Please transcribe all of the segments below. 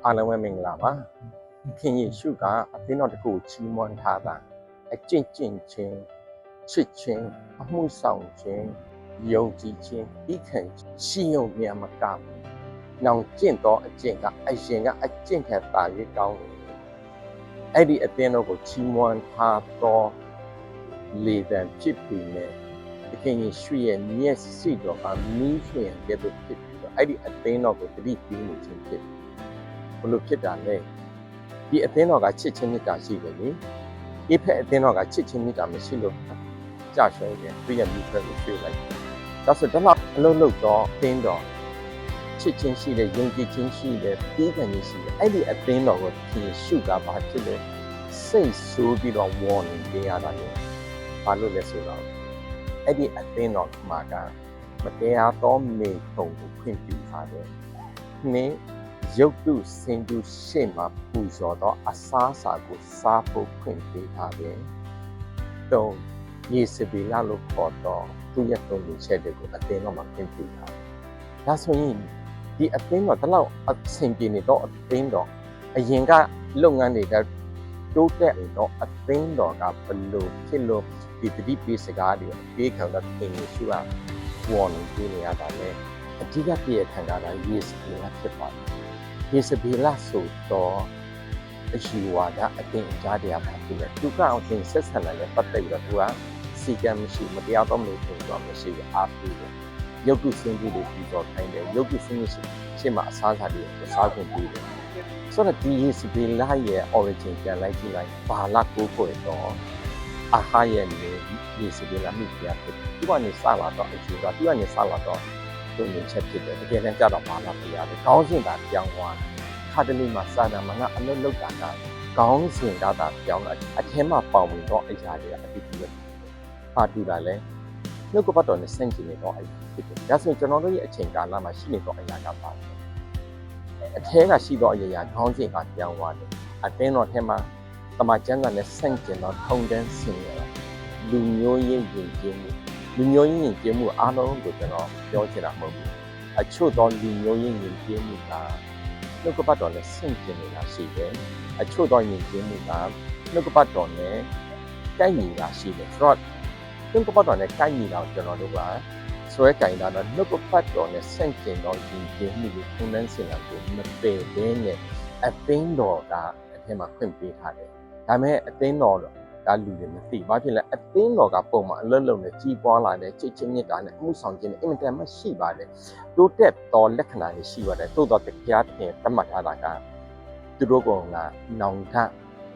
အားလုံးပဲမင်္ဂလာပါခင်ယေရှုကအသင်းတော်တစ်ခုချီးမွမ်းထားတာအကျင့်ချင်းချစ်ချင်းအမှုဆောင်ခြင်းယုံကြည်ခြင်းဤခံရှိယုံမြန်မကဘူးနောင်ကျင့်သောအကျင့်ကအရင်ကအကျင့်ထက်သာ၍ကောင်းတယ်အဲ့ဒီအသင်းတော်ကိုချီးမွမ်းထားသောလေသံဖြစ်ပြီးနဲ့ခင်ယေရှုရဲ့မျက်စိတော်ကမီးလျှင်ကဲ့သို့ဖြစ်ပြီးတော့အဲ့ဒီအသင်းတော်ကိုတတိပြုနေခြင်းဖြစ်ဘလို့ဖြစ်တာလဲဒီအသင်းတော်ကချစ်ချင်းမေတ္တာရှိတယ်လေဒီဖက်အသင်းတော်ကချစ်ချင်းမေတ္တာမရှိလို့ကြာရှုံးတယ်ပြည့်ရမိဖက်ကိုတွေ့လိုက်ဒါဆိုတော့အလုံးလုံးတော့အသင်းတော်ချစ်ချင်းရှိတယ်ယုံကြည်ချင်းရှိတယ်ပြီးခံခြင်းရှိတယ်အဲ့ဒီအသင်းတော်ကိုယေရှုကဘာဖြစ်လဲစိတ်ဆိုးပြီးတော့ warning ပေးရတာလေဘာလို့လဲဆိုတော့အဲ့ဒီအသင်းတော်မှာကမတရားသောမိထုံကိုခွင့်ပြုထားတယ်နင်းရုပ်တုစင်တုရှေ့မှာပူဇော်သောအစားအစာကိုစားဖို့ခွင့်ပေးထားတယ်။တုံယေစဗေလလို့ခေါ်တော့သူ့ရဲ့တုံ့ပြန်ချက်တွေကိုအသင်းတော်မှာခွင့်ပြုထားတယ်။ဒါဆိုရင်ဒီအသင်းတော်တလောက်အဆင်ပြေနေတော့အသင်းတော်အရင်ကလုပ်ငန်းတွေကတိုးတက်တော့အသင်းတော်ကဘလို့ဖြစ်လို့ဒီတတိပိစကားတွေပေးခံတဲ့သင်ယေရှုက warning ပေးနေရတာလေအဓိကပြည့်ခံတာကယေစဗေလဖြစ်ပါတယ်။ယေစဗေလဆိုတော့အရှိဝါဒအတင်းအကြားတရားပါဖြစ်တယ်သူကအတင်းဆက်ဆံတယ်ပတ်သက်ပြီးတော့သူကစီကံမရှိမတရားတော့မလို့ဆိုတော့မရှိအားပေးတယ်ရုပ်တုစင်းပြီးပြီးတော့ခိုင်းတယ်ရုပ်တုစင်းရှိရှေ့မှာအစားအစာတွေကိုစားခွင့်ပေးတယ်ဆိုတော့ဒီယေစဗေလရဲ့ origin ပြန်လိုက်ကြည့်လိုက်ဘာလာကိုကိုတော့အာဟာရဲ့လေယေစဗေလမိဖုရားဖြစ်တယ်သူကနေစလာတော့အရှိကသူကနေစလာတော့သူ့မြင်ချက်ဖြစ်တယ်တကယ်တမ်းကြတော့ဘာလာဖုရားပဲကောင်းစင်တာပြောင်းသွားတယ်ခါတလေမှာစာနာမငါအလုပ်လုပ်တာကကောင်းစင်တာပြောင်းလာအထင်းမှာပေါင်ဝင်တော့အရာတွေအတိအကျပါတူတာလဲနှုတ်ကပတ်တော်နဲ့ဆန့်ကျင်နေတော့အရာဖြစ်တယ်ဒါဆိုရင်ကျွန်တော်တို့ရဲ့အချိန်ကာလမှာရှိနေတော့အရာကပါတယ်အထဲကရှိတော့အရာကောင်းစင်ကပြောင်းသွားတယ်အတင်းတော်ထဲမှာတမန်ကျမ်းစာနဲ့ဆန့်ကျင်တော့ထုံတန်းဆင်ရတာလူမျိုးရေးယဉ်ကျေးမှုလူမျိုးရေးယဉ်ကျေးမှုအားလုံးကိုကျွန်တော်ပြောချင်တာမဟုတ်ဘူးအချို့သောလူမျိုးရေးယဉ်ကျေးမှုကနှုတ်ကပတ်တော်နဲ့ဆင့်ကျင်နေတာရှိတယ်အချို့သောယဉ်ကျေးမှုကနှုတ်ကပတ်တော်နဲ့ကိုက်ညီတာရှိတယ်ဆိုတော့နှုတ်ကပတ်တော်နဲ့ကိုက်ညီတာကိုကျွန်တော်တို့ကဆွဲကင်တာတော့နှုတ်ကပတ်တော်နဲ့ဆင့်ကျင်တော့ယဉ်ကျေးမှုကိုထုံတန်းစင်တာကိုမပယ်ဘဲနဲ့အသိန်းတော်ကအထက်မှာဖွင့်ပေးထားတယ်ဒါပေမဲ့အသိန်းတော်ကလူတွေမသိဘာဖြစ်လဲအသိန်းတော်ကပုံမှန်အလုံးလုံးနဲ့ကြီးပွားလာတဲ့ချစ်ချင်းမြတ်တာနဲ့အမှုဆောင်ခြင်းနဲ့အင်မတန်မှရှိပါတယ်တိုးတက်တော်လက္ခဏာတွေရှိပါတယ်သို့တော်တရားသင်သတ်မှတ်ထားတာကသူတို့ကနောင်တ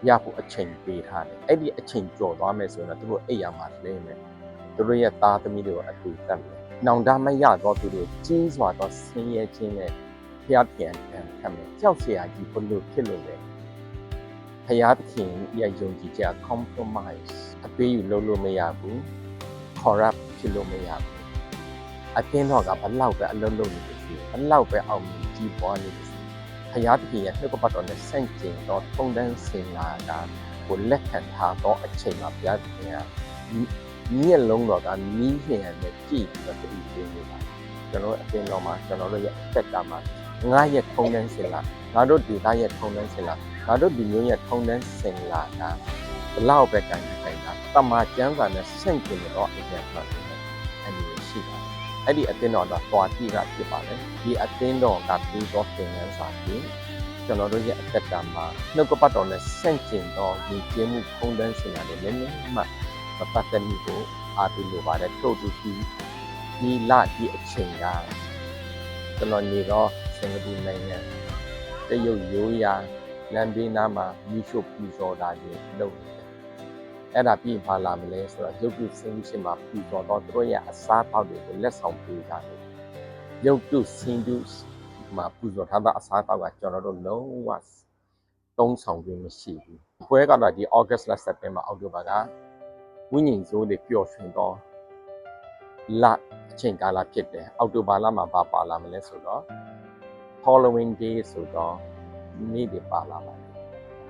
ရဖို့အချိန်ပေးထားတယ်အဲ့ဒီအချိန်ကျော်သွားမယ်ဆိုရင်သူတို့အိပ်ရမှာလဲမယ်သူတို့ရဲ့သားသမီးတွေကိုအတူတတ်မယ်နောင်တမရတော့သူတို့ကြီးစွာသောဆင်းရဲခြင်းနဲ့ဖျားပြန်ခံမယ်ကြောက်เสียကြီးဘလို့ဖြစ်လို့လဲဖျားသခင်ရဲ့ယုံကြည်ချက် compromise အပေးယူလို့မရဘူး corrupt ဖြစ်လို့မရဘူးအတင်းတော့ကဘလောက်ပဲအလုံးလုံးနေပြီဘလောက်ပဲအောင်မြင်ကြီးပွားနေပြီဖျားသခင်ရဲ့နှုတ်ကပတ်တော်နဲ့ဆန့်ကျင်တော့ထုံတန်းစင်လာတာကိုလက်ခံထားတော့အချိန်မှာဖျားသခင်ကမြင့်လုံးတော်ကမီးလျှံနဲ့ကြည့်ပြီးတော့တည်ပြီးနေတာကျွန်တော်အတင်းတော်မှာကျွန်တော်တို့ရဲ့အသက်တာမှာငါရဲ့ထုံတန်းစင်လာငါတို့ဒေသရဲ့ထုံတန်းစင်လာငါတို့ဒီမျိုးရဲ့ထုံတန်းစင်လာတာဘလောက်ပဲတိုင်တာတမန်ကျမ်းစာနဲ့ဆင့်ကျင်တော့အရင်ကအဲ့ဒီရှိတာအဲ့ဒီအသင်းတော်တော့သွားကြည့်တာဖြစ်ပါလေဒီအသင်းတော်ကပြီးတော့သင်ခန်းစာပြီးကျွန်တော်တို့ရဲ့အသက်တာမှာနှုတ်ကပတ်တော်နဲ့ဆင့်ကျင်တော့ဒီကျင်းမှုထုံတန်းစင်လာတယ်လည်းမှမပတ်သက်မှုကိုအားပေးလိုပါတယ်တို့တူဒီလဒီအချိန်ကကျွန်တော်နေတော့စင်ကာပူနိုင်ငံတရုတ်ရိုးရာလမ်းဘေးနားမှာမိရှုပူဇော်တာတွေလုပ်နေတယ်အဲ့ဒါပြီးပါလာမလဲဆိုတော့ရုပ်တုစင်းရှင်မှာပူဇော်တော့တို့ရဲ့အစားအသောက်တွေကိုလက်ဆောင်ပေးကြတယ်ရုပ်တုစင်းတုမှာပူဇော်ထားတဲ့အစားအသောက်ကကျွန်တော်တို့လုံးဝသုံးဆောင်ခြင်းမရှိဘူးပွဲကတော့ဒီ August လ September အောက်တိုဘာကဝိညာဉ်စိုးတွေပျော်ရွှင်တော့လအချိန်ကာလဖြစ်တယ်အောက်တိုဘာလမှာပါလာမလဲဆိုတော့ Halloween day ဆိုတော့နေ့တွေပါလာပါတယ်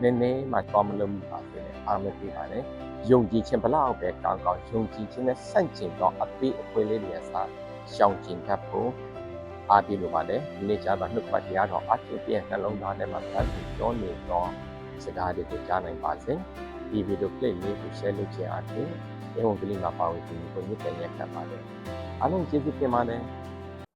နည်းနည်းမှတော့မလုပ်မိပါဘူးလေအားမပေးပါနဲ့ယုံကြည်ခြင်းဘလောက်ပဲကောင်းယုံကြည်ခြင်းနဲ့ဆန့်ကျင်တော့အသေးအဖွဲလေးတွေအစားရှောင်ကျင်တတ်ဖို့ အားပြလိုပါတယ်ဒီနေ့ကြားပါနှုတ်ပတ်တရားတော်အဖြစ်ပြန်နှလုံးသားထဲမှာဖတ်ပြီးပြောနေတော့စကားတွေကိုကြားနိုင်ပါစေဒီဗီဒီယိုကလစ်လေးကို share လုပ်ခြင်းအပြင်ဧဝံဂေလိမှာပါဝင်ပြီးကိုမြင့်တဲ့ရခံပါတယ်အားလုံးကျေးဇူးတင်ပါတယ်